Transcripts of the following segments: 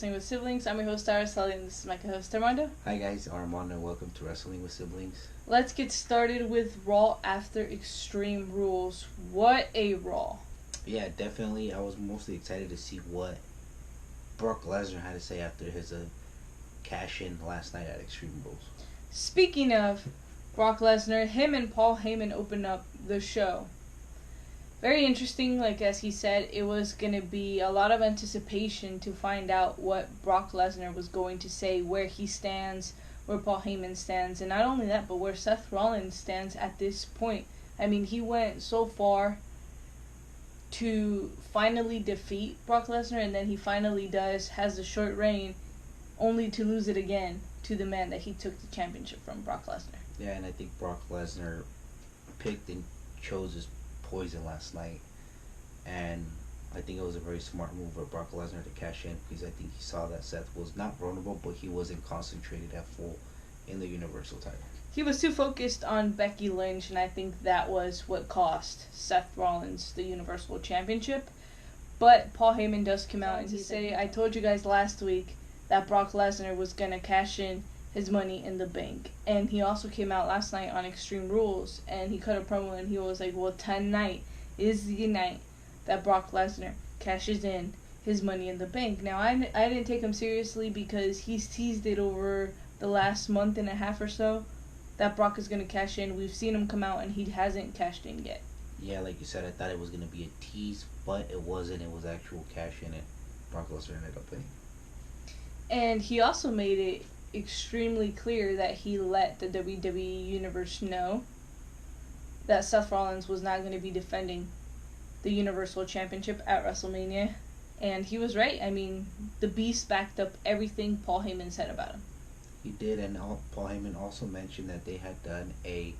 Wrestling with Siblings. I'm your host, Araceli, and this is my co-host, Armando. Hi guys, Armando, and welcome to Wrestling with Siblings. Let's get started with Raw after Extreme Rules. What a Raw. Yeah, definitely. I was mostly excited to see what Brock Lesnar had to say after his cash-in last night at Extreme Rules. Speaking of Brock Lesnar, him and Paul Heyman opened up the show. Very interesting, like as he said, it was going to be a lot of anticipation to find out what Brock Lesnar was going to say, where he stands, where Paul Heyman stands, and not only that, but where Seth Rollins stands at this point. I mean, he went so far to finally defeat Brock Lesnar, and then he finally has a short reign, only to lose it again to the man that he took the championship from, Brock Lesnar. Yeah, and I think Brock Lesnar picked and chose his poison last night, and I think it was a very smart move for Brock Lesnar to cash in, because I think he saw that Seth was not vulnerable, but he wasn't concentrated at full in the Universal title. He was too focused on Becky Lynch, and I think that was what cost Seth Rollins the Universal Championship. But Paul Heyman does come out and say, I told you guys last week that Brock Lesnar was going to cash in his Money in the Bank. And he also came out last night on Extreme Rules, and he cut a promo, and he was like, well, tonight is the night that Brock Lesnar cashes in his Money in the Bank. Now, I didn't take him seriously because he's teased it over the last month and a half or so that Brock is going to cash in. We've seen him come out, and he hasn't cashed in yet. Yeah, like you said, I thought it was going to be a tease, but it wasn't. It was actual cash in it. Brock Lesnar ended up winning. And he also made it extremely clear that he let the WWE Universe know that Seth Rollins was not going to be defending the Universal Championship at WrestleMania. And he was right. I mean, the Beast backed up everything Paul Heyman said about him. He did, and Paul Heyman also mentioned that they had done a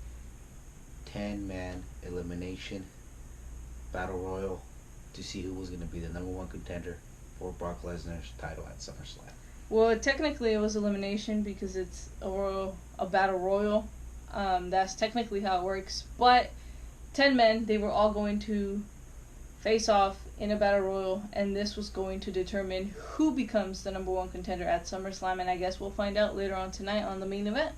10-man elimination battle royal to see who was going to be the number one contender for Brock Lesnar's title at Summerslam. Well, technically it was elimination because it's a battle royal. That's technically how it works. But 10 men, they were all going to face off in a battle royal, and this was going to determine who becomes the number one contender at SummerSlam, and I guess we'll find out later on tonight on the main event.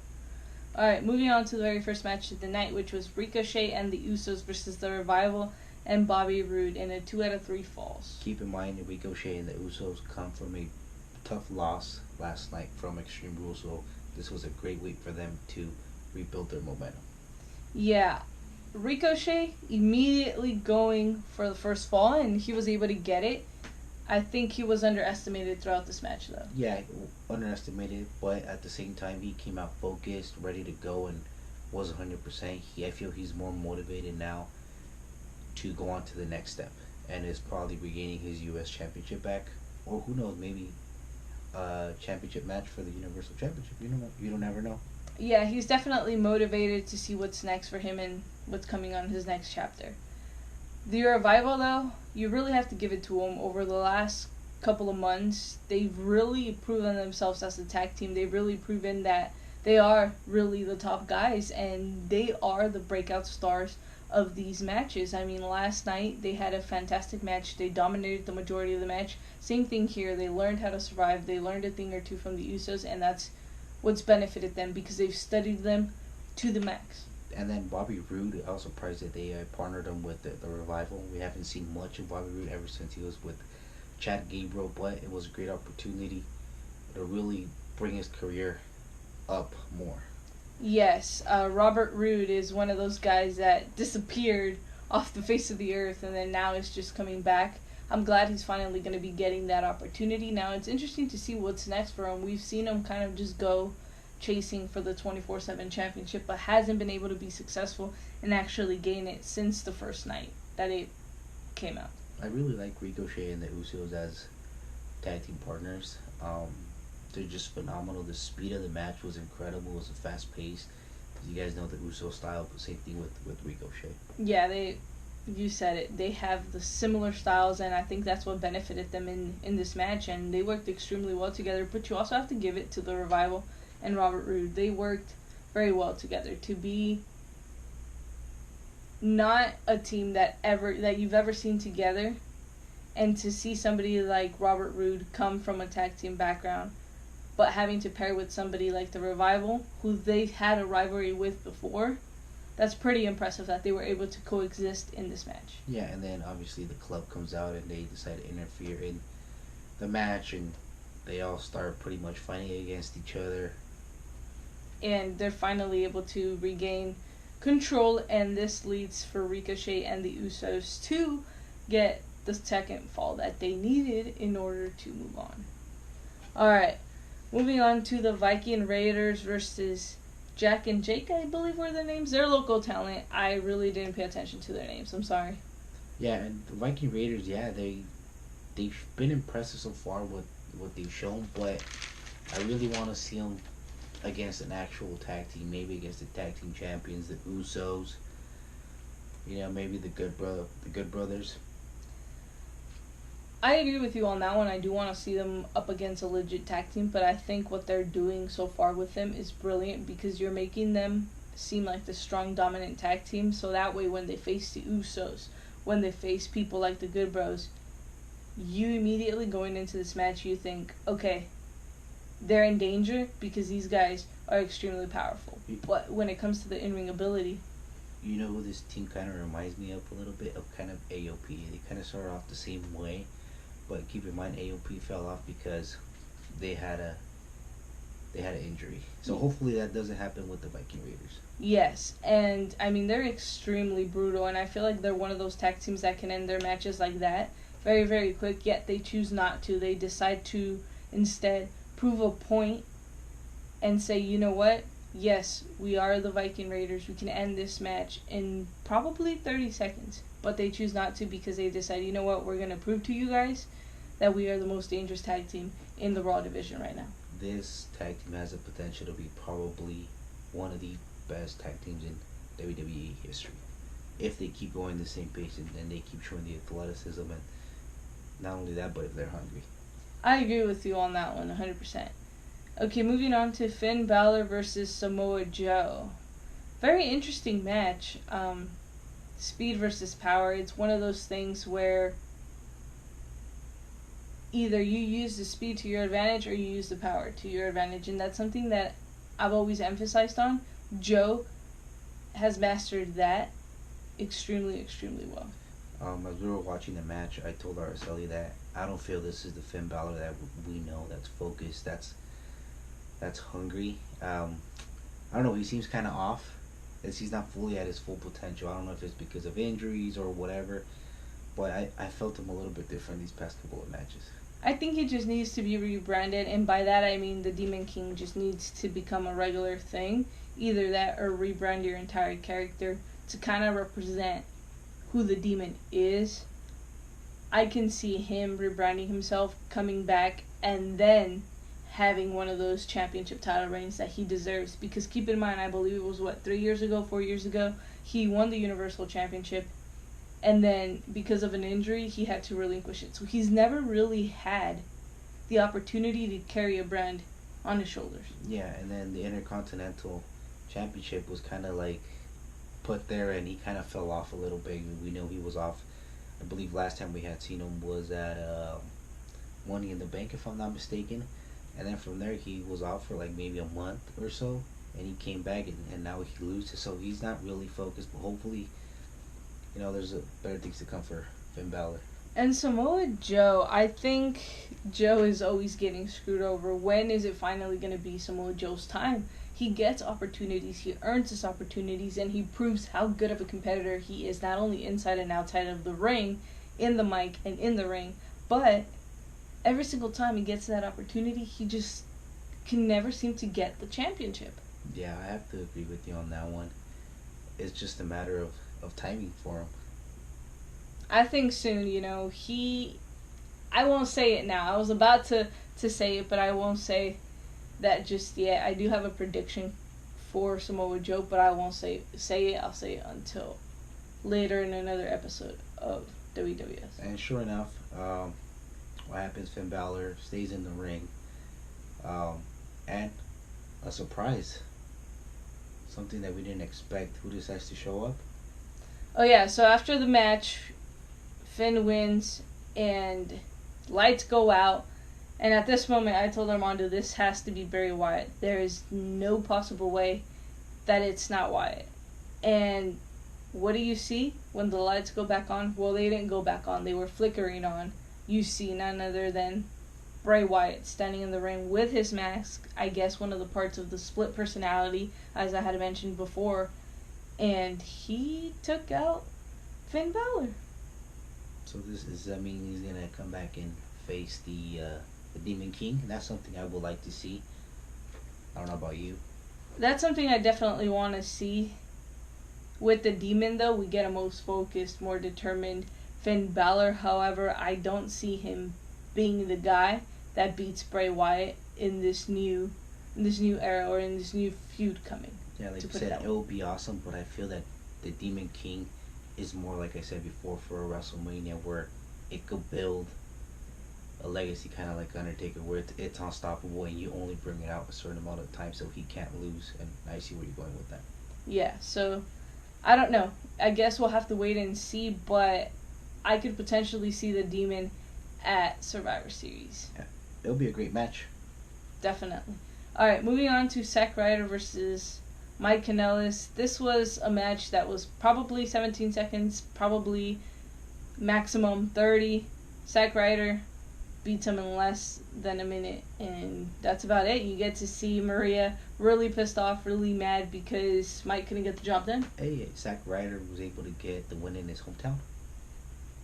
Alright, moving on to the very first match of the night, which was Ricochet and the Usos versus the Revival and Bobby Roode in a 2 out of 3 falls. Keep in mind that Ricochet and the Usos come from a tough loss last night from Extreme Rules, so this was a great week for them to rebuild their momentum. Yeah, Ricochet immediately going for the first fall, and he was able to get it. I think he was underestimated throughout this match, though. Yeah, underestimated, but at the same time, he came out focused, ready to go, and was 100%. I feel he's more motivated now to go on to the next step, and is probably regaining his U.S. Championship back, or who knows, maybe a championship match for the Universal Championship. You don't ever know. Yeah, he's definitely motivated to see what's next for him and what's coming on his next chapter. The Revival, though, you really have to give it to them. Over the last couple of months, they've really proven themselves as a tag team. They've really proven that they are really the top guys, and they are the breakout stars of these matches. I mean, last night they had a fantastic match. They dominated the majority of the match. Same thing here. They learned how to survive. They learned a thing or two from the Usos, and that's what's benefited them because they've studied them to the max. And then Bobby Roode, I was surprised that they partnered him with the Revival. We haven't seen much of Bobby Roode ever since he was with Chad Gabriel, but it was a great opportunity to really bring his career up more. Yes, Robert Roode is one of those guys that disappeared off the face of the earth, and then now is just coming back. I'm glad he's finally going to be getting that opportunity. Now, it's interesting to see what's next for him. We've seen him kind of just go chasing for the 24/7 championship, but hasn't been able to be successful and actually gain it since the first night that it came out. I really like Ricochet and the Usos as tag team partners. They're just phenomenal. The speed of the match was incredible. It was a fast pace. You guys know the Uso style, but same thing with Ricochet. Yeah, you said it. They have the similar styles, and I think that's what benefited them in this match, and they worked extremely well together. But you also have to give it to the Revival and Robert Roode. They worked very well together to be not a team that you've ever seen together And to see somebody like Robert Roode come from a tag team background, but having to pair with somebody like the Revival, who they've had a rivalry with before, that's pretty impressive that they were able to coexist in this match. Yeah, and then obviously the club comes out and they decide to interfere in the match, and they all start pretty much fighting against each other. And they're finally able to regain control, and this leads for Ricochet and the Usos to get the second fall that they needed in order to move on. Alright, moving on to the Viking Raiders versus Jack and Jake, I believe were their names. They're local talent. I really didn't pay attention to their names. I'm sorry. Yeah, and the Viking Raiders, yeah, they've been impressive so far with what they've shown, but I really want to see them against an actual tag team, maybe against the tag team champions, the Usos. You know, maybe the Good Brothers. I agree with you on that one. I do want to see them up against a legit tag team, but I think what they're doing so far with them is brilliant because you're making them seem like the strong, dominant tag team, so that way when they face the Usos, when they face people like the Good Bros, you immediately going into this match, you think, okay, they're in danger because these guys are extremely powerful. But when it comes to the in-ring ability... You know who this team kind of reminds me of a little bit? Of kind of AOP. They kind of started off the same way. But keep in mind, AOP fell off because they had an injury. So hopefully that doesn't happen with the Viking Raiders. Yes, and I mean they're extremely brutal, and I feel like they're one of those tag teams that can end their matches like that very, very quick. Yet they choose not to. They decide to instead prove a point and say, you know what? Yes, we are the Viking Raiders. We can end this match in probably 30 seconds. But they choose not to because they decide, you know what, we're going to prove to you guys that we are the most dangerous tag team in the Raw division right now. This tag team has the potential to be probably one of the best tag teams in WWE history. If they keep going the same pace and they keep showing the athleticism, and not only that, but if they're hungry. I agree with you on that one, 100%. Okay, moving on to Finn Balor versus Samoa Joe. Very interesting match. Speed versus power. It's one of those things where either you use the speed to your advantage or you use the power to your advantage, and that's something that I've always emphasized on. Joe has mastered that extremely, extremely well. As we were watching the match, I told Araceli that I don't feel this is the Finn Balor that we know, that's focused, that's hungry. I don't know, he seems kind of off. He's not fully at his full potential. I don't know if it's because of injuries or whatever, but I felt him a little bit different these past couple of matches. I think he just needs to be rebranded, and by that I mean the Demon King just needs to become a regular thing. Either that or rebrand your entire character to kind of represent who the Demon is. I can see him rebranding himself, coming back, and then having one of those championship title reigns that he deserves. Because keep in mind, I believe it was 4 years ago, he won the Universal Championship, and then because of an injury, he had to relinquish it. So he's never really had the opportunity to carry a brand on his shoulders. Yeah, and then the Intercontinental Championship was kind of like put there, and he kind of fell off a little bit. We know he was off. I believe last time we had seen him was at Money in the Bank, if I'm not mistaken. And then from there, he was off for like maybe a month or so, and he came back, and now he loses. So he's not really focused, but hopefully, you know, there's better things to come for Finn Balor. And Samoa Joe, I think Joe is always getting screwed over. When is it finally going to be Samoa Joe's time? He gets opportunities, he earns his opportunities, and he proves how good of a competitor he is, not only inside and outside of the ring, in the mic and in the ring, but every single time he gets that opportunity, he just can never seem to get the championship. Yeah, I have to agree with you on that one. It's just a matter of timing for him. I think soon, you know, I won't say it now. I was about to say it, but I won't say that just yet. I do have a prediction for Samoa Joe, but I won't say it. I'll say it until later in another episode of WWS. And sure enough, what happens? Finn Balor stays in the ring, and a surprise, something that we didn't expect. Who decides to show up? Oh yeah, so after the match, Finn wins, and lights go out. And at this moment, I told Armando, this has to be Bray Wyatt. There is no possible way that it's not Wyatt. And what do you see when the lights go back on? Well, they didn't go back on. They were flickering on. You see none other than Bray Wyatt standing in the ring with his mask. I guess one of the parts of the split personality, as I had mentioned before. And he took out Finn Balor. So does that mean he's gonna come back and face the Demon King? That's something I would like to see. I don't know about you. That's something I definitely want to see. With the Demon, though, we get a most focused, more determined Finn Balor. However, I don't see him being the guy that beats Bray Wyatt in this new era or in this new feud coming. Yeah, like you said, it will be awesome, but I feel that the Demon King is more, like I said before, for a WrestleMania where it could build a legacy, kind of like Undertaker, where it's unstoppable and you only bring it out a certain amount of time so he can't lose. And I see where you're going with that. Yeah, so I don't know. I guess we'll have to wait and see, but I could potentially see the Demon at Survivor Series. Yeah, it'll be a great match. Definitely. All right, moving on to Zack Ryder versus Mike Kanellis. This was a match that was probably 17 seconds, probably maximum 30. Zack Ryder beats him in less than a minute, and that's about it. You get to see Maria really pissed off, really mad because Mike couldn't get the job done. Hey, Zack Ryder was able to get the win in his hometown.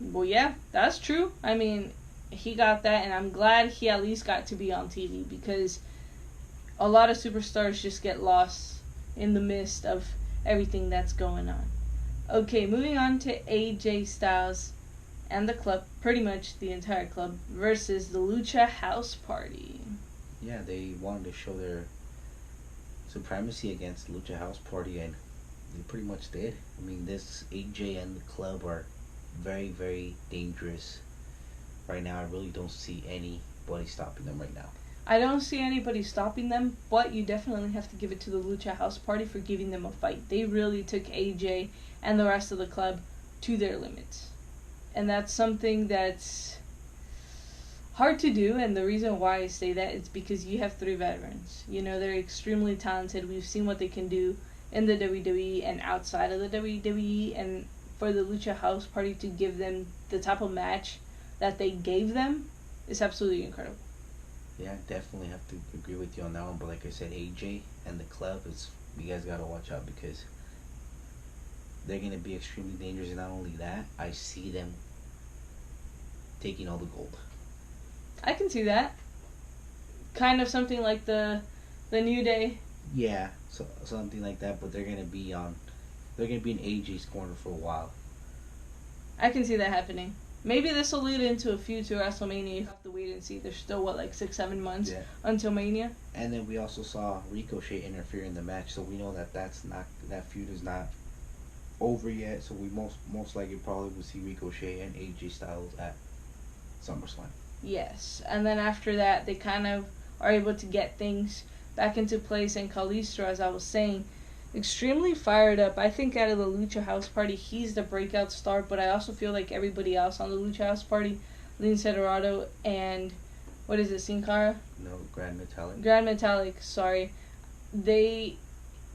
Well, yeah, that's true. I mean, he got that, and I'm glad he at least got to be on TV because a lot of superstars just get lost in the midst of everything that's going on. Okay, moving on to AJ Styles and the club, pretty much the entire club, versus the Lucha House Party. Yeah, they wanted to show their supremacy against the Lucha House Party, and they pretty much did. I mean, this AJ and the club are very, very dangerous right now. I really don't see anybody stopping them right now. I don't see anybody stopping them, but you definitely have to give it to the Lucha House Party for giving them a fight. They really took AJ and the rest of the club to their limits. And that's something that's hard to do, and the reason why I say that is because you have three veterans. You know, they're extremely talented. We've seen what they can do in the WWE and outside of the WWE, and for the Lucha House Party to give them the type of match that they gave them is absolutely incredible. Yeah, I definitely have to agree with you on that one, but like I said, AJ and the club, you guys gotta watch out because they're going to be extremely dangerous. And not only that, I see them taking all the gold. I can see that. Kind of something like the New Day. Yeah, so something like that. But they're going to be in AJ's corner for a while. I can see that happening. Maybe this will lead into a feud to WrestleMania. You have to wait and see. There's still, 6-7 months until Mania. And then we also saw Ricochet interfere in the match, so we know that feud is not over yet, so we most likely probably will see Ricochet and AJ Styles at SummerSlam. Yes, and then after that, they kind of are able to get things back into place, and Kalisto, as I was saying, extremely fired up. I think out of the Lucha House Party, he's the breakout star, but I also feel like everybody else on the Lucha House Party, Lince Dorado and, Sin Cara? No, Grand Metalik, sorry. They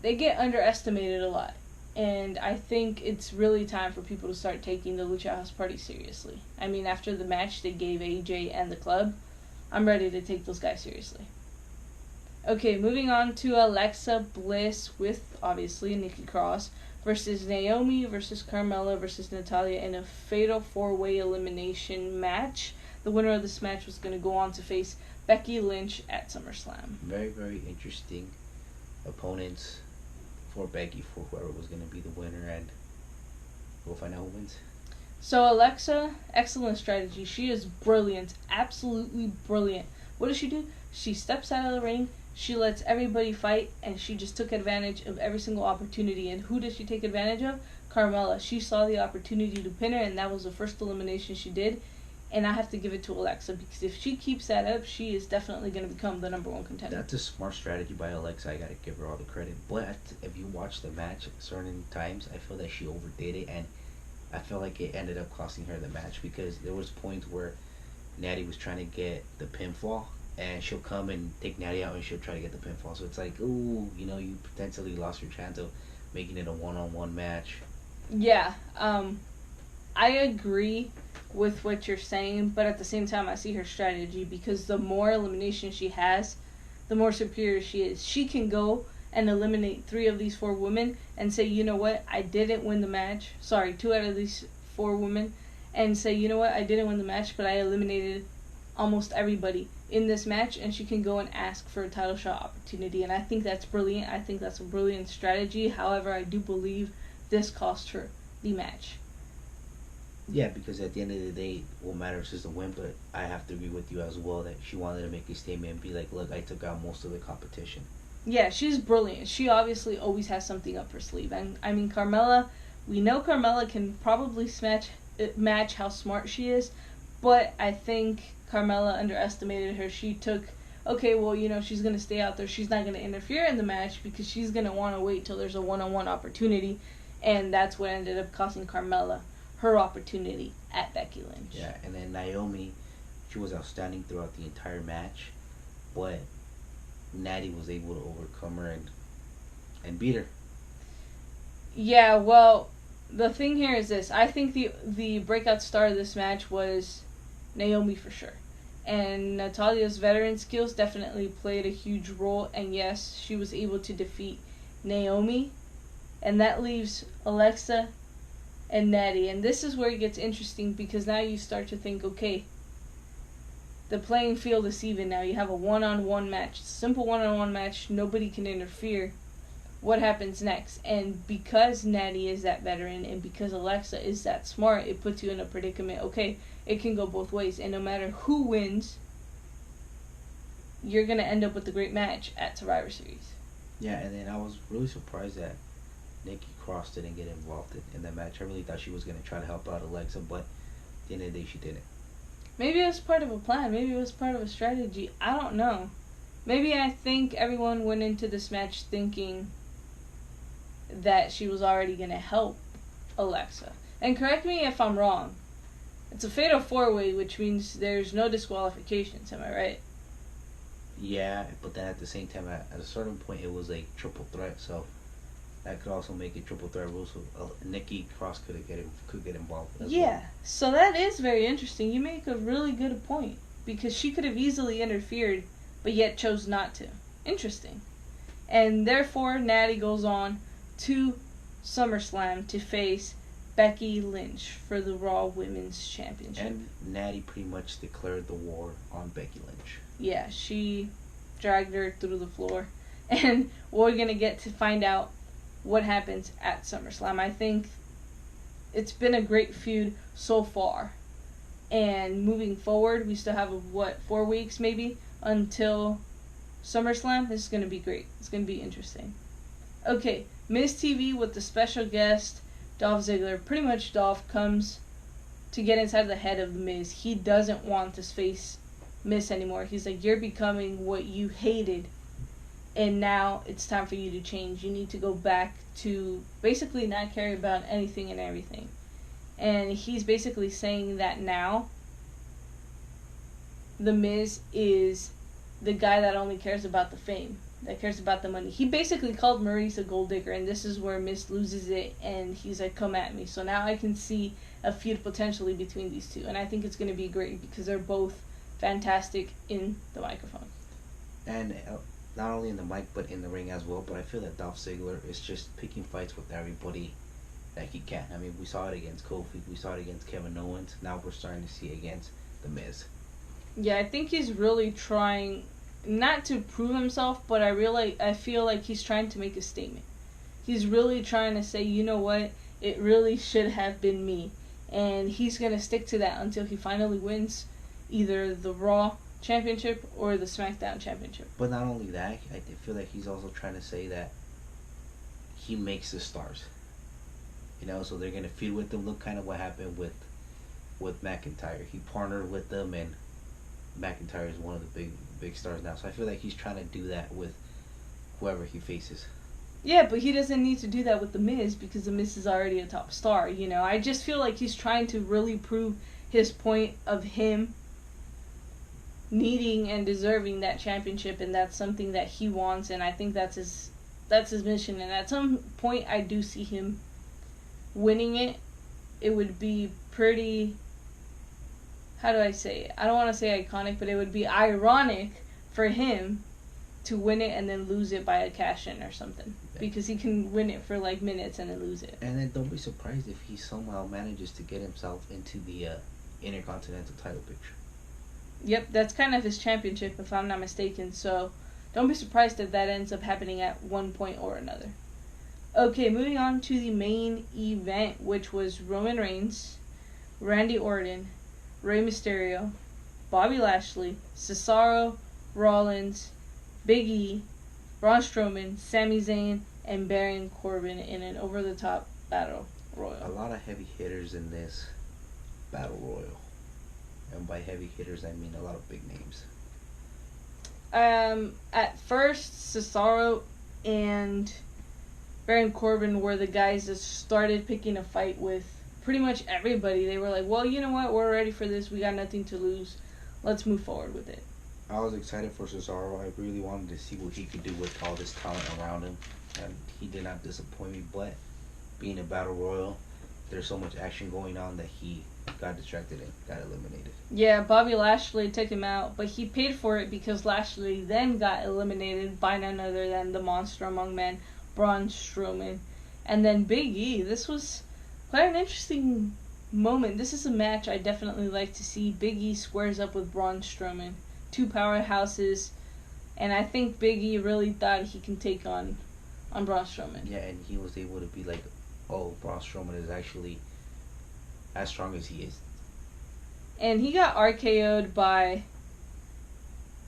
get underestimated a lot. And I think it's really time for people to start taking the Lucha House Party seriously. I mean, after the match they gave AJ and the club, I'm ready to take those guys seriously. Okay, moving on to Alexa Bliss with, obviously, Nikki Cross versus Naomi versus Carmella versus Natalya in a fatal 4-way elimination match. The winner of this match was going to go on to face Becky Lynch at SummerSlam. Very, very interesting opponents for Becky, for whoever was going to be the winner, and we'll find out who wins. So Alexa, excellent strategy. She is brilliant, absolutely brilliant. What does she do? She steps out of the ring, she lets everybody fight, and she just took advantage of every single opportunity. And who did she take advantage of? Carmella. She saw the opportunity to pin her, and that was the first elimination she did. And I have to give it to Alexa, because if she keeps that up, she is definitely going to become the number one contender. That's a smart strategy by Alexa. I got to give her all the credit. But if you watch the match at certain times, I feel that she overdid it, and I felt like it ended up costing her the match because there was points where Natty was trying to get the pinfall, and she'll come and take Natty out, and she'll try to get the pinfall. So it's like, ooh, you potentially lost your chance of making it a one-on-one match. Yeah, I agree with what you're saying, but at the same time, I see her strategy because the more elimination she has, the more superior she is. She can go and eliminate 3 of these 4 women and say, you know what, I didn't win the match. Sorry, 2 out of these 4 women, and say, you know what, I didn't win the match, but I eliminated almost everybody in this match, and she can go and ask for a title shot opportunity. And I think that's brilliant. I think that's a brilliant strategy. However, I do believe this cost her the match. Yeah, because at the end of the day, what matters is the win. But I have to agree with you as well that she wanted to make a statement and be like, look, I took out most of the competition. Yeah, she's brilliant. She obviously always has something up her sleeve. And I mean, Carmella, we know Carmella can probably match how smart she is, but I think Carmella underestimated her. She took, okay, well, she's going to stay out there. She's not going to interfere in the match because she's going to want to wait till there's a one-on-one opportunity. And that's what ended up costing Carmella her opportunity at Becky Lynch. Yeah, and then Naomi, she was outstanding throughout the entire match, but Natty was able to overcome her and beat her. Yeah, well, the thing here is this. I think the breakout star of this match was Naomi for sure. And Natalya's veteran skills definitely played a huge role. And yes, she was able to defeat Naomi. And that leaves Alexa and Natty. And this is where it gets interesting because now you start to think, okay, the playing field is even now. You have a one-on-one match. Simple one-on-one match. Nobody can interfere. What happens next? And because Natty is that veteran and because Alexa is that smart, it puts you in a predicament. Okay, it can go both ways. And no matter who wins, you're going to end up with a great match at Survivor Series. Yeah, and then I was really surprised that Nikki Cross didn't get involved in that match. I really thought she was going to try to help out Alexa, but at the end of the day, she didn't. Maybe it was part of a plan. Maybe it was part of a strategy. I don't know. Maybe I think everyone went into this match thinking that she was already going to help Alexa. And correct me if I'm wrong. It's a fatal 4-way, which means there's no disqualifications. Am I right? Yeah, but then at the same time, at a certain point, it was like triple threat, so that could also make it triple threat rules. So Nikki Cross could get involved as well. So that is very interesting. You make a really good point because she could have easily interfered, but yet chose not to. Interesting. And therefore, Natty goes on to SummerSlam to face Becky Lynch for the Raw Women's Championship. And Natty pretty much declared the war on Becky Lynch. Yeah, she dragged her through the floor. And we're going to get to find out what happens at SummerSlam. I think it's been a great feud so far. And moving forward, we still have, 4 weeks maybe until SummerSlam? This is going to be great. It's going to be interesting. Okay, Miz TV with the special guest, Dolph Ziggler. Pretty much Dolph comes to get inside the head of The Miz. He doesn't want to face Miz anymore. He's like, you're becoming what you hated. And now it's time for you to change. You need to go back to basically not care about anything and everything. And he's basically saying that now The Miz is the guy that only cares about the fame, that cares about the money. He basically called Maurice a gold digger, and this is where Miz loses it, and he's like, come at me. So now I can see a feud potentially between these two, and I think it's going to be great because they're both fantastic in the microphone. And not only in the mic, but in the ring as well. But I feel that Dolph Ziggler is just picking fights with everybody that he can. I mean, we saw it against Kofi. We saw it against Kevin Owens. Now we're starting to see it against The Miz. Yeah, I think he's really trying not to prove himself, but I feel like he's trying to make a statement. He's really trying to say, you know what, it really should have been me. And he's going to stick to that until he finally wins either the Raw Championship or the SmackDown Championship. But not only that, I feel like he's also trying to say that he makes the stars. So they're going to feud with them. Look kind of what happened with McIntyre. He partnered with them, and McIntyre is one of the big stars now. So I feel like he's trying to do that with whoever he faces. Yeah, but he doesn't need to do that with The Miz because The Miz is already a top star, you know? I just feel like he's trying to really prove his point of him needing and deserving that championship, and that's something that he wants, and I think that's his mission. And at some point, I do see him winning it. It would be pretty, how do I say it? I don't want to say iconic, but it would be ironic for him to win it and then lose it by a cash-in or something. Because he can win it for like minutes and then lose it. And then don't be surprised if he somehow manages to get himself into the Intercontinental title picture. Yep, that's kind of his championship if I'm not mistaken. So don't be surprised if that ends up happening at one point or another. Okay, moving on to the main event, which was Roman Reigns, Randy Orton, Rey Mysterio, Bobby Lashley, Cesaro, Rollins, Big E, Braun Strowman, Sami Zayn, and Baron Corbin in an over-the-top battle royal. A lot of heavy hitters in this battle royal. And by heavy hitters, I mean a lot of big names. At first, Cesaro and Baron Corbin were the guys that started picking a fight with pretty much everybody. They were like, well, you know what? We're ready for this. We got nothing to lose. Let's move forward with it. I was excited for Cesaro. I really wanted to see what he could do with all this talent around him. And he did not disappoint me. But being a battle royal, there's so much action going on that he got distracted and got eliminated. Yeah, Bobby Lashley took him out, but he paid for it because Lashley then got eliminated by none other than the monster among men, Braun Strowman. And then Big E. This was quite an interesting moment. This is a match I definitely like to see. Big E squares up with Braun Strowman. Two powerhouses. And I think Big E really thought he can take on Braun Strowman. Yeah, and he was able to be like, oh, Braun Strowman is actually as strong as he is. And he got RKO'd by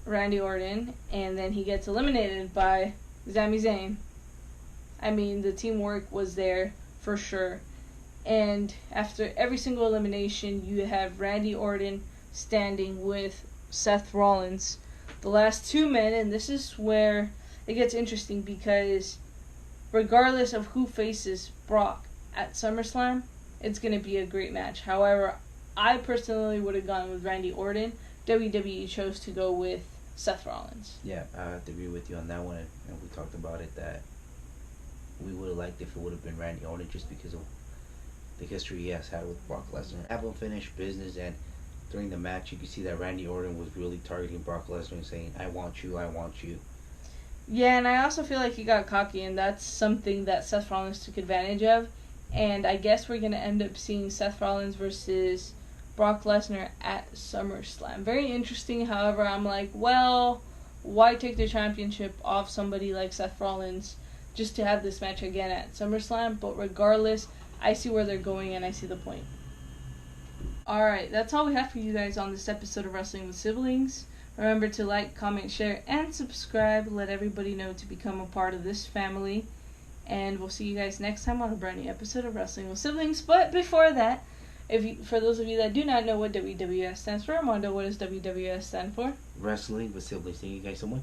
Randy Orton, and then he gets eliminated by Sami Zayn. I mean, the teamwork was there for sure. And after every single elimination, you have Randy Orton standing with Seth Rollins, the last two men, and this is where it gets interesting because regardless of who faces Brock at SummerSlam, it's going to be a great match. However, I personally would have gone with Randy Orton. WWE chose to go with Seth Rollins. Yeah, I have to agree with you on that one. And we talked about it that we would have liked if it would have been Randy Orton just because of the history he has had with Brock Lesnar. Have unfinished business, and during the match, you could see that Randy Orton was really targeting Brock Lesnar and saying, I want you, I want you. Yeah, and I also feel like he got cocky, and that's something that Seth Rollins took advantage of. And I guess we're going to end up seeing Seth Rollins versus Brock Lesnar at SummerSlam. Very interesting. However, I'm like, well, why take the championship off somebody like Seth Rollins just to have this match again at SummerSlam? But regardless, I see where they're going and I see the point. Alright, that's all we have for you guys on this episode of Wrestling with Siblings. Remember to like, comment, share, and subscribe. Let everybody know to become a part of this family. And we'll see you guys next time on a brand new episode of Wrestling with Siblings. But before that, for those of you that do not know what WWS stands for, Armando, what does WWS stand for? Wrestling with Siblings. Thank you guys so much.